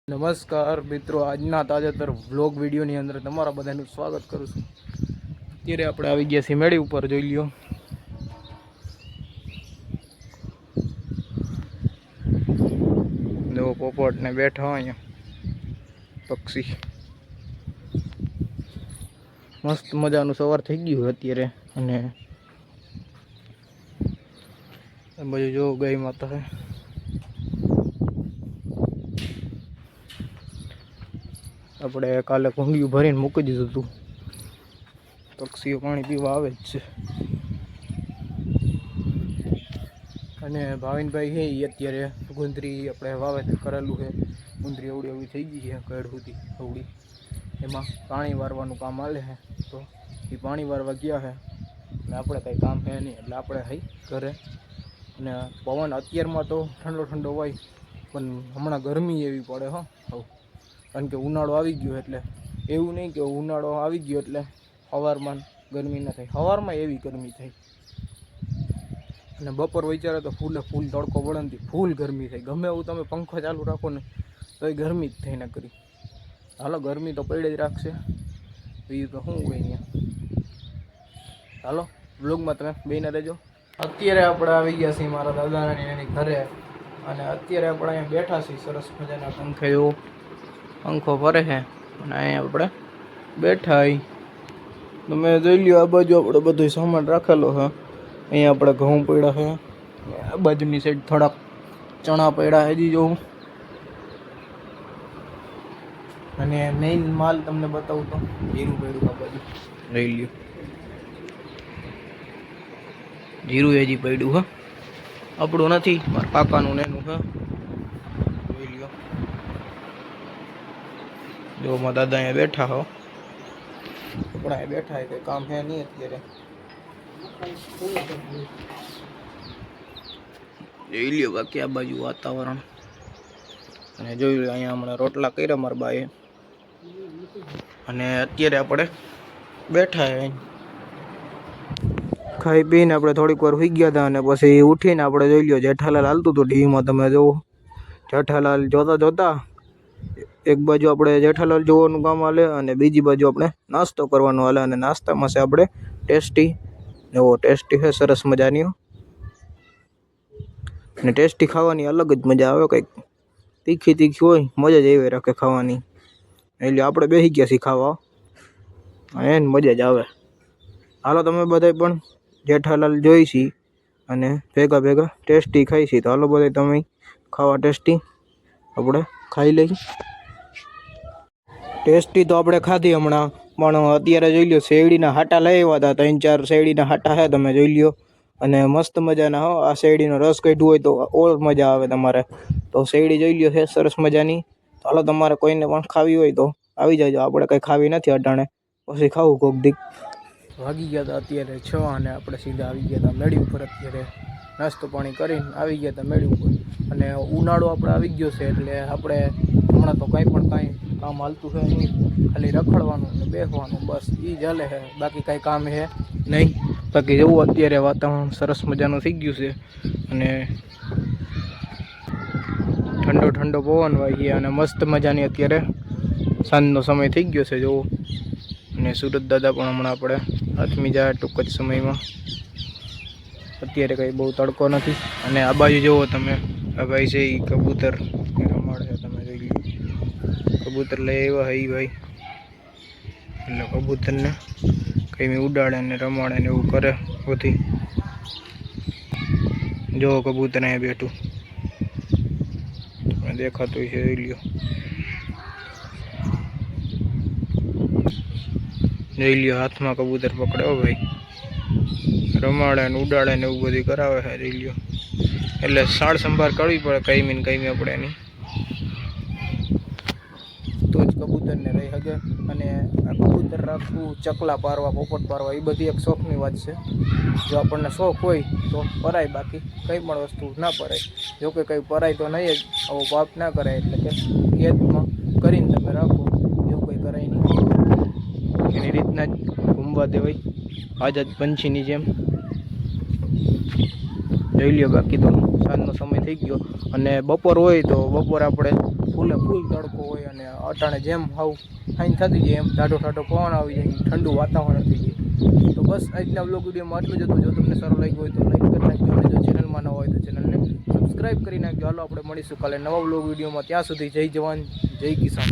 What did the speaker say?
નમસ્કાર મિત્રો, આજના તાજેતર વ્લોગ વિડીયોની અંદર તમારા બધાનું સ્વાગત કરું છું। અત્યારે આપણે આવી ગયા છીએ મેળી ઉપર, જોઈ લ્યો। જો પોપટને બેઠા હોય અહીંયા પક્ષી, મસ્ત મજાનું સવાર થઈ ગયું અત્યારે। અને એ બાજુ જો ગાય માતા છે, આપણે કાલે ભૂંગિયું ભરીને મૂકી દીધું હતું, પક્ષીઓ પાણી પીવા આવે જ છે। અને ભાવિનભાઈ છે એ અત્યારે ગુંદરી આપણે વાવેતર કરેલું છે, ગુંદરી અવડી અવડી થઈ ગઈ છે, કડ સુધી અવડી, એમાં પાણી વારવાનું કામ હાલે છે। તો એ પાણી વારવા ગયા છે અને આપણે કંઈ કામ છે નહીં, એટલે આપણે હઈ ઘરે। અને પવન અત્યારમાં તો ઠંડો ઠંડો હોય, પણ હમણાં ગરમી એવી પડે હો હવે, કારણ કે ઉનાળો આવી ગયો। એટલે એવું નહીં કે ઉનાળો આવી ગયો એટલે સવારમાં ગરમી ન થાય, સવારમાં એવી ગરમી થાય। અને બપોર વિચારે તો ફૂલે ફૂલ તડકો પડે, ફૂલ ગરમી થાય, ગમે એવું તમે પંખો ચાલુ રાખો ને તો એ ગરમી જ થઈને કરી। હાલો, ગરમી તો પડી જ રાખશે, બીજું તો શું હોય અહીંયા। હાલો, વ્લોગમાં તમે બેને રહેજો। અત્યારે આપણે આવી ગયા છીએ મારા દાદાની એની ઘરે, અને અત્યારે આપણે અહીંયા બેઠા છીએ સરસ મજાના પંખે, જો પંખો ફરે છે અને અહીંયા આપણે બેઠા આવી। તમે જોઈ લ્યો, આ બાજુ આપણે બધું સામાન રાખેલો છે। અહીંયા આપણે ઘઉં પડ્યા છે, આ બાજુની સાઈડ થોડાક ચણા પડ્યા હજી જોઉં। અને મેઇન માલ તમને બતાવું તો જીરું પડ્યું, આ બાજુ લઈ લ્યો, જીરું હજી પડ્યું હા, આપણું નથી, મારા કાકાનું ને એનું હા, જોઈ લ્યો। જો મારા દાદા અહીંયા બેઠા હો, આપણા અહીંયા બેઠા હોય, કંઈ કામ છે નહીં અત્યારે। જોઈ લ્યો બાકી આ બાજુ વાતાવરણ, અને જોઈ લો અહીંયા હમણાં રોટલા કર્યા મારા બાએ, અને અત્યારે આપણે બેઠા હે, ખાઈ પીને આપણે થોડીક વાર સુઈ ગયા હતા, અને પછી ઉઠીને આપણે જોઈ લ્યો જેઠાલાલ હાલતું હતું ટીવીમાં, તમે જુઓ જેઠાલાલ જોતા જોતા એક બાજુ આપણે જેઠાલાલ જોવાનું કામ હાલે, અને બીજી બાજુ આપણે નાસ્તો કરવાનો હાલે। અને નાસ્તામાં છે આપણે ટેસ્ટી, એવો ટેસ્ટી છે સરસ મજાની, અને ટેસ્ટી ખાવાની અલગ જ મજા આવે, કંઈક તીખી તીખી હોય, મજા જ એવી રાખે ખાવાની। એટલે આપણે બેસી ગયા છીએ ખાવા, એને મજા જ આવે। હાલો, તમે બધા પણ જેઠાલાલ જોઈ છી અને ભેગા ભેગા ટેસ્ટી ખાઈ છી, તો હાલો બધા તમે ખાવા ટેસ્ટી આપણે ખાઈ લઈ। ટેસ્ટી તો આપણે ખાધી હમણાં, પણ અત્યારે જોઈ લો શેરડીના હાટા લઈ આવ્યા હતા, 3-4 શેરડીના હાટા છે, તમે જોઈ લ્યો। અને મસ્ત મજાના હો, આ શેરડીનો રસ કાઢ્યો હોય તો ઓર મજા આવે તમારે, તો શેરડી જોઈ લ્યો છે સરસ મજાની। તો હાલો, તમારે કોઈને પણ ખાવી હોય તો આવી જાજો, આપણે કંઈ ખાવી નથી અટાણે, પછી ખાવું કોક દીક। વાગી ગયા હતા અત્યારે 6, અને આપણે સીધા આવી ગયા હતા મેળી ઉપર। અત્યારે નાસ્તો પાણી કરીને આવી ગયા હતા મેળી ઉપર, અને ઉનાળો આપણે આવી ગયો છે, એટલે આપણે હમણાં તો કંઈ કામ હાલતું છે નહીં, ખાલી રખડવાનું અને બેસવાનું, બસ એ જ હાલે છે, બાકી કાંઈ કામ છે નહીં। બાકી જવું અત્યારે વાતાવરણ સરસ મજાનું થઈ ગયું છે, અને ઠંડો ઠંડો પવન વાગી, અને મસ્ત મજાની અત્યારે સાંજનો સમય થઈ ગયો છે જુઓ। અને સુરત દાદા પણ હમણાં આપણે આથમી જાય ટૂંક જ સમયમાં, અત્યારે કંઈ બહુ તડકો નથી। અને આ બાજુ જુઓ તમે, આ ભાઈ છે એ કબૂતર રમાડે છે, તમે જોઈ લો, કબૂતર લઈ આવ્યા હઈ ભાઈ, એટલે કબૂતરને કંઈ ઉડાડે ને રમાડે ને એવું કરે બધી। જો કબૂતર અહીંયા બેઠું તમે દેખાતું છે, જોઈ લ્યો, જોઈ લ્યો, હાથમાં કબૂતર પકડ્યો ભાઈ, રમાડે ને ઉડાડે ને એવું બધું કરાવે છે, જોઈ લ્યો। એટલે સાળ સંભાળ કરવી પડે કઈમી ને કઈમી આપણે એની, તો જ કબૂતરને રહી શકે। અને આ કબૂતર રાખવું, ચકલા પારવા, પોપટ પારવા, એ બધી એક શોખની વાત છે। જો આપણને શોખ હોય તો પરાય, બાકી કંઈ પણ વસ્તુ ના પરાય। જો કે કંઈ પરાય તો નહીં જ, આવો પાપ ના કરાય, એટલે કે ખેતમાં કરીને તમે રાખો, એવું કંઈ કરાય નહીં, એની રીતના જ ઘૂમવા દેવાય આઝાદ પંછીની જેમ, જોઈ લ્યો। બાકી તો સાંજનો સમય થઈ ગયો અને બપોર હોય તો બપોરે આપણે ફૂલે ફૂલ તડકો હોય અને અટાણે જેમ હાવ સાંજ થતી જાય એમ ટાઢો ટાઢો પવન આવી જાય ઠંડુ વાતાવરણ થઈ જાય. તો બસ આજના બ્લોગ વિડીયોમાં આટલું જ હતું. જો તમને સારું લાગ્યું હોય તો લાઈક કરી નાખજો અને જો ચેનલમાં ન હોય તો ચેનલને સબસ્ક્રાઈબ કરી નાખજો. હાલો આપણે મળીશું કાલે નવા બ્લોગ વિડીયોમાં. ત્યાં સુધી જય જવાન જય કિસાન.